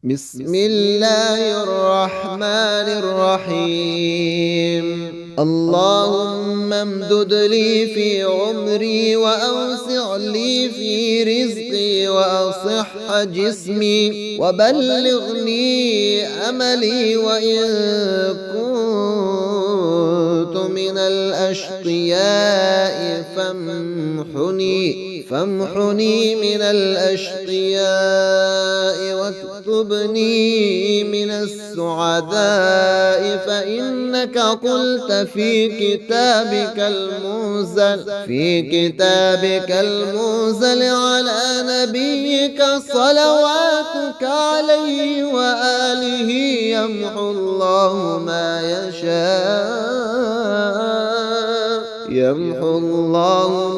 بسم الله الرحمن الرحيم. اللهم امدد لي في عمري وأوسع لي في رزقي وأصح جسمي وبلغني أملي وإن كنت من الأشقياء فامحني من الأشقياء واكتبني من السعداء. فإنك قلت في كتابك المنزل على نبيك صلواتك عليه وآله يمحو الله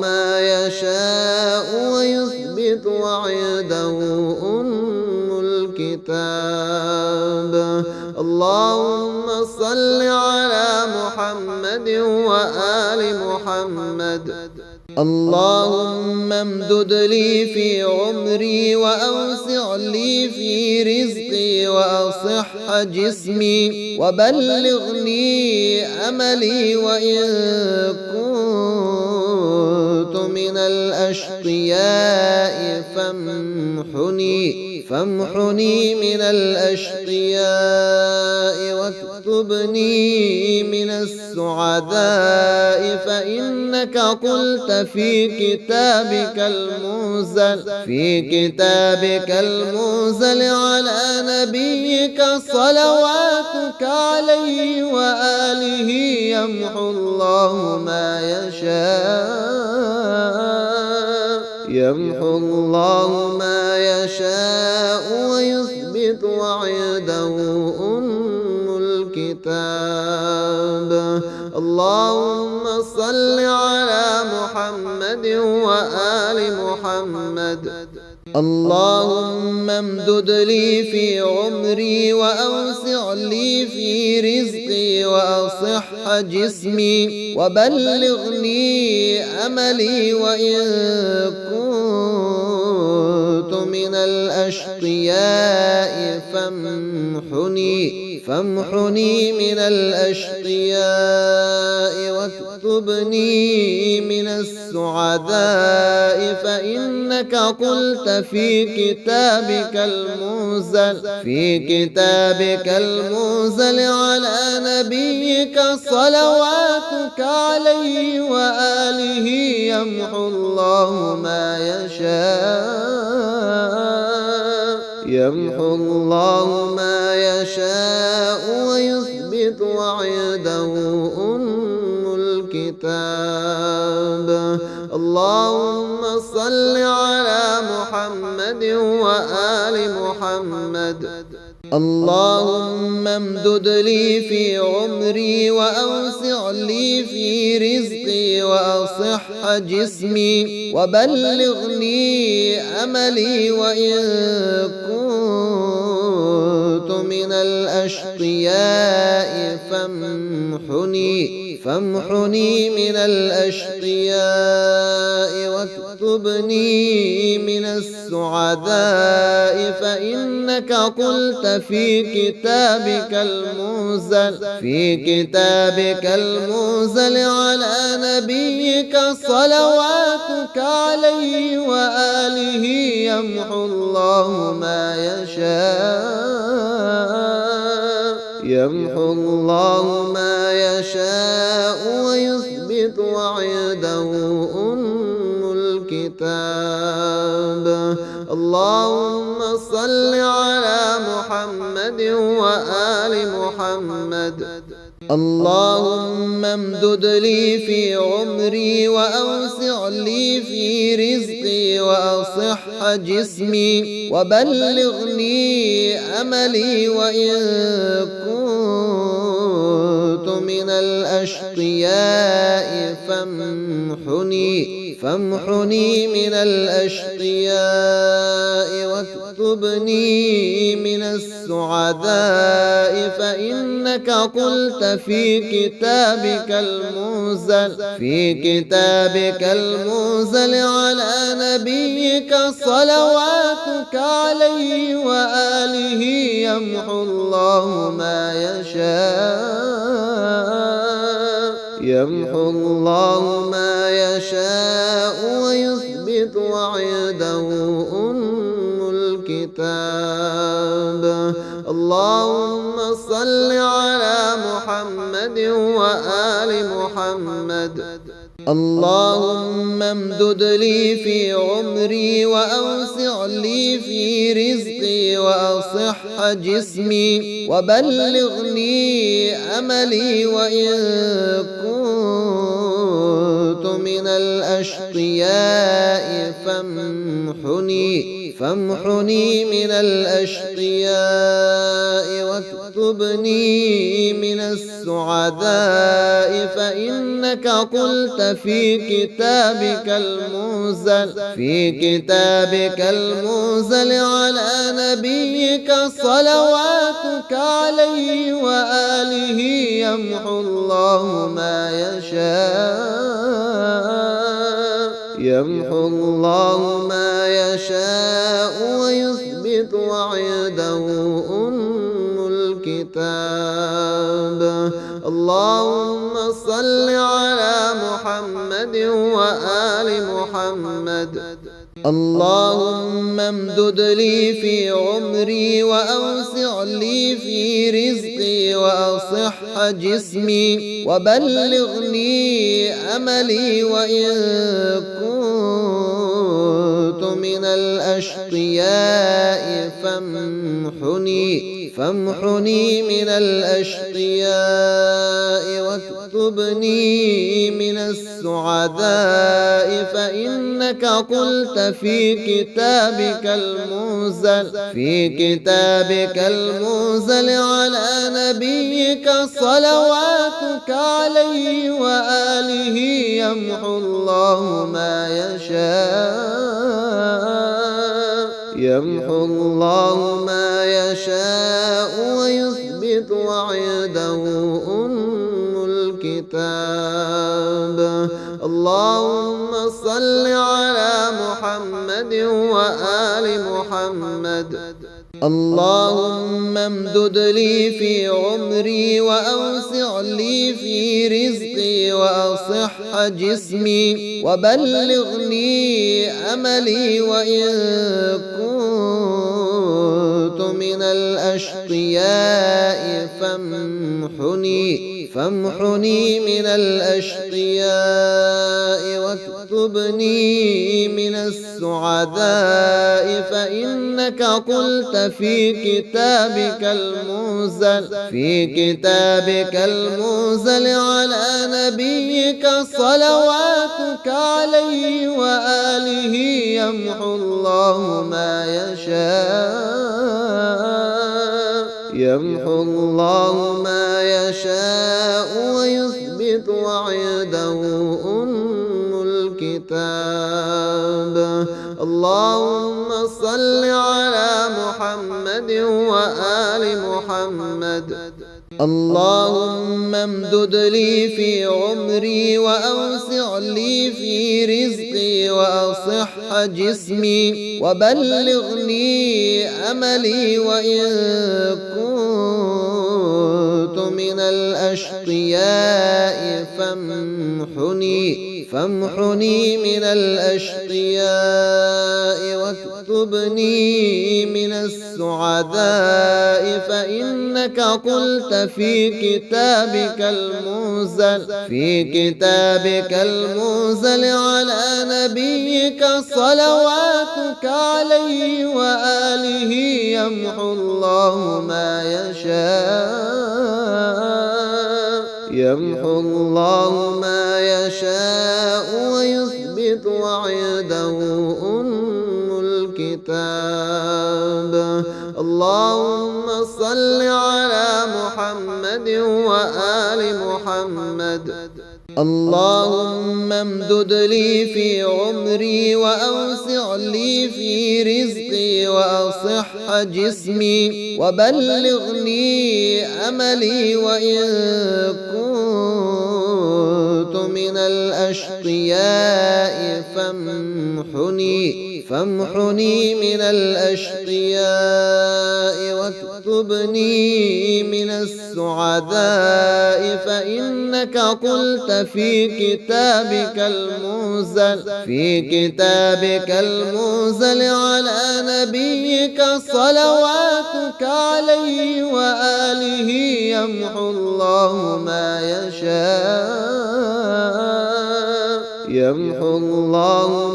ما يشاء ويثبت وعنده أم الكتاب. اللهم صل على محمد وآل محمد. اللهم امدد لي في عمري وأوسع لي في رزقي وأصح جسمي وبلغني أملي وإن كنت من الأشقياء فامحني من الأشقياء واكتبني من السعداء. فإنك قلت في كتابك المنزل على نبيك صلواتك عليه وآله يمحو الله ما يشاء ويثبت وعنده أم الكتاب. اللهم صل على محمد وآل محمد. اللهم امدد لي في عمري وأوسع لي في رزقي وأصح جسمي وبلغني أملي وإن كنت من الأشقياء فامحني من الأشقياء واكتبني من السعداء. فإنك قلت في كتابك المنزل على نبيك صلواتك عليه وآله يمحو الله ما يشاء ويثبت وعنده أم الكتاب. اللهم صل على محمد وآل محمد. اللهم امدد لي في عمري وأوسع لي في رزقي وأصح جسمي وبلغني أملي وإن كنت من الأشقياء فامحني من الأشقياء واكتبني من السعداء. فإنك قلت في كتابك المنزل على نبيك صلواتك عليه وآله يمحو الله ما يشاء ويثبت وعنده أم الكتاب. اللهم صل على محمد وآل محمد. اللهم امدد لي في عمري وأوسع لي في رزقي وأصح جسمي وبلغني أملي وإن كنت من الأشقياء فامحني من الأشقياء واكتبني من السعداء. فإنك قلت في كتابك المنزل على نبيك صلواتك عليه وآله يمحو الله ما يشاء يمحو الله ما يشاء ويثبت وعنده أم الكتاب. اللهم صل على محمد وآل محمد. اللهم امدد لي في عمري وأوسع لي في رزقي وأصح جسمي وبلغني أملي وإن كنت من الأشقياء فامحني من الأشقياء واكتبني من السعداء. فإنك قلت في كتابك المنزل على نبيك صلواتك عليه وآله يمحو الله ما يشاء ويثبت وعنده أم الكتاب. اللهم صل على محمد وآل محمد. اللهم امدد لي في عمري وأوسع لي في رزقي وأصح جسمي وبلغني أملي وإن كنت من الأشقياء فامحني من الأشقياء واكتبني من السعداء. فإنك قلت في كتابك المنزل على نبيك صلواتك عليه وآله يمحو الله ما يشاء ويثبت وعنده أم الكتاب. اللهم صل على محمد وآل محمد. اللهم امدد لي في عمري وأوسع لي في رزقي وأصح جسمي وبلغني أملي وإن كنت من الأشقياء فامحني من الأشقياء واكتبني من السعداء. فإنك قلت في كتابك المنزل على نبيك صلواتك عليه وآله يمحو الله ما يشاء ويثبت وعنده أم الكتاب. اللهم صل على محمد وآل محمد. اللهم امدد لي في عمري وأوسع لي في رزقي وأصح جسمي وبلغني أملي وإن كنت من الأشقياء فامحني من الأشقياء واكتبني من السعداء. فإنك قلت في كتابك المنزل على نبيك صلواتك عليه وآله يمحو الله ما يشاء ويثبت وعنده أم الكتاب. اللهم صل على محمد وآل محمد. اللهم امدد لي في عمري وأوسع لي في رزقي وأصح جسمي وبلغني أملي وإن كنت من الأشقياء فامحني من الأشقياء واكتبني من السعداء، فإنك قلت في كتابك المنزل على نبيك صلواتك عليه وآله يمحو الله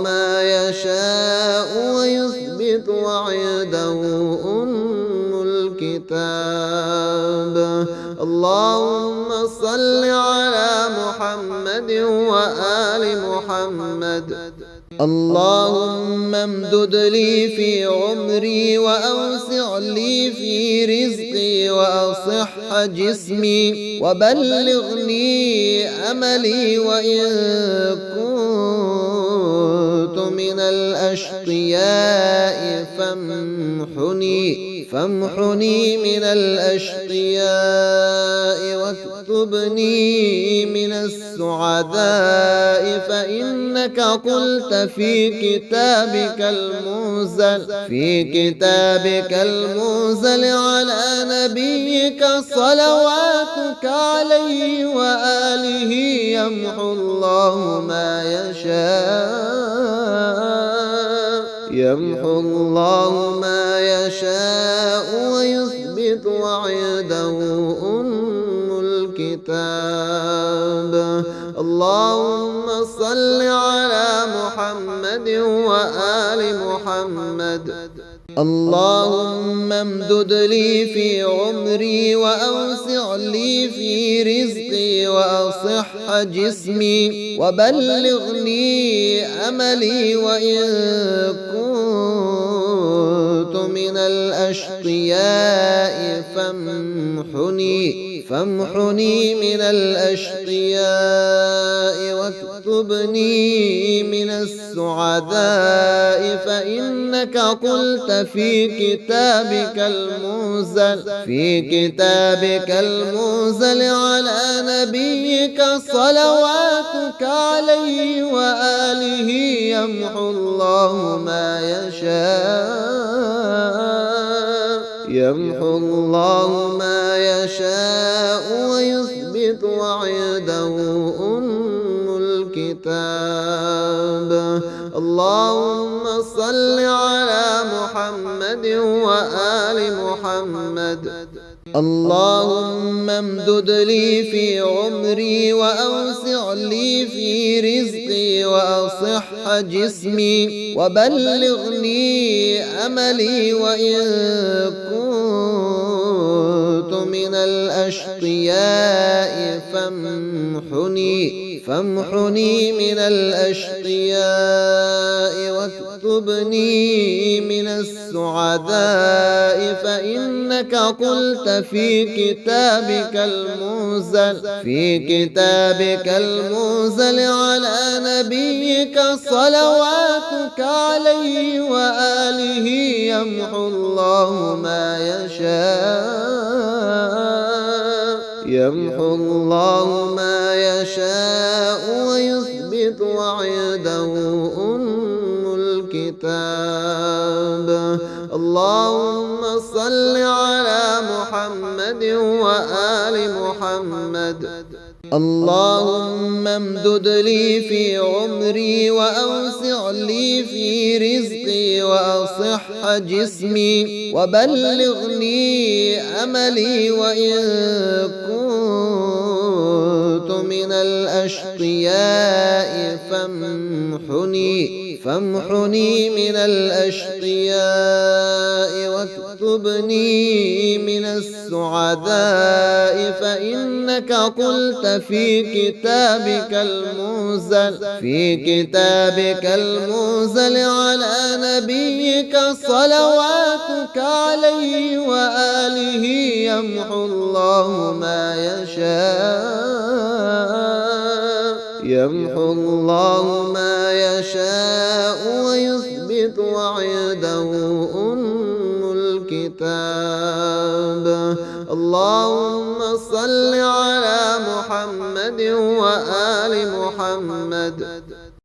ما يشاء ويثبت وعنده أم الكتاب. اللهم صل على محمد وآل محمد. اللهم امدد لي في عمري وأوسع لي في رزقي وأصح جسمي وبلغني أملي، وإن كنت من الأشقياء فامحني من الأشقياء واكتبني من السعداء، فإنك قلت في كتابك المنزل على نبيك صلواتك عليه وآله يمحو الله ما يشاء ويثبت وعنده أم الكتاب. اللهم صل على محمد وآل محمد. اللهم امدد لي في عمري وأوسع لي في رزقي وأصح جسمي وبلغني أملي، وإن كنت من الأشقياء فامحني من الأشقياء واكتبني من السعداء، فإنك قلت في كتابك المنزل على نبيك صلواتك عليه وآله يمحو الله ما يشاء ويثبت وعنده أم الكتاب. اللهم صل على محمد وآل محمد. اللهم امدد لي في عمري وأوسع لي في رزقي وأصح جسمي وبلغني أملي، وإن كنت من الأشقياء فامحني من الأشقياء واكتبني من السعداء، فإنك قلت في كتابك المنزل على نبيك صلواتك عليه وآله يمحو الله ما يشاء ويثبت وعنده أم الكتاب. اللهم صل على محمد وآل محمد. اللهم امدد لي في عمري وأوسع لي في رزقي وأصح جسمي وبلغني أملي، وإن كنت من الأشقياء فامحني من الأشقياء واكتبني من السعداء، فإنك قلت في كتابك المنزل على نبيك صلواتك عليه وآله يمحو الله ما يشاء ويثبت وعنده أم الكتاب. اللهم صل على محمد وآل محمد.